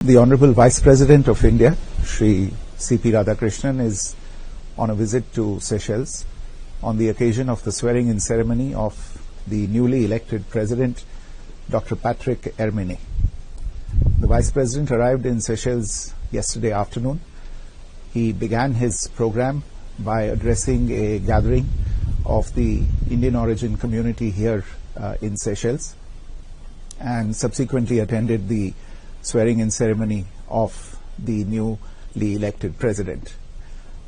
The Honorable Vice President of India, Shri C.P. Radhakrishnan, is on a visit to Seychelles on the occasion of the swearing-in ceremony of the newly elected President, Dr. Patrick Hermine. The Vice President arrived in Seychelles yesterday afternoon. He began his program by addressing a gathering of the Indian origin community here in Seychelles, and subsequently attended the swearing-in ceremony of the newly elected President.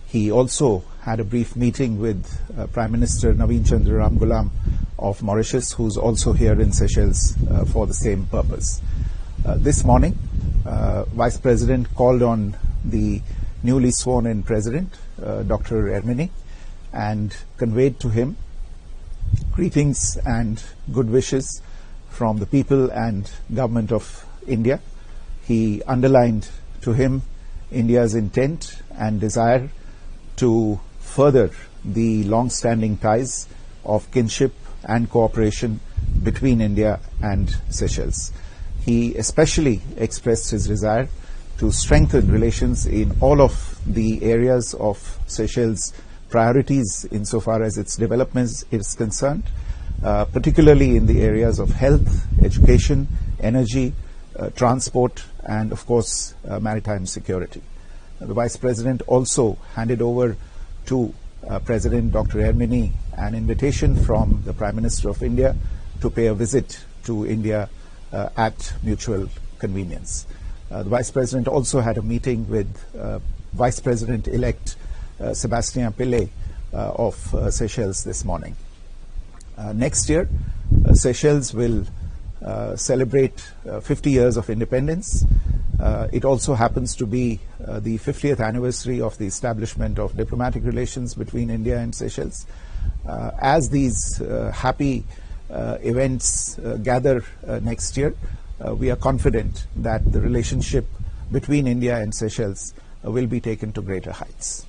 He also had a brief meeting with Prime Minister Naveen Chandra Ramgoolam of Mauritius, who's also here in Seychelles for the same purpose. This morning, Vice President called on the newly sworn-in President, Dr. Hermine, and conveyed to him greetings and good wishes from the people and government of India. He underlined to him India's intent and desire to further the long-standing ties of kinship and cooperation between India and Seychelles. He especially expressed his desire to strengthen relations in all of the areas of Seychelles' priorities insofar as its development is concerned, particularly in the areas of health, education, energy, transport, and of course maritime security. The Vice President also handed over to President Dr. Hermine an invitation from the Prime Minister of India to pay a visit to India at mutual convenience. The Vice President also had a meeting with Vice President-elect Sebastien Pillay of Seychelles this morning. Next year, Seychelles will celebrate 50 years of independence. It also happens to be the 50th anniversary of the establishment of diplomatic relations between India and Seychelles. As these happy events gather next year, we are confident that the relationship between India and Seychelles will be taken to greater heights.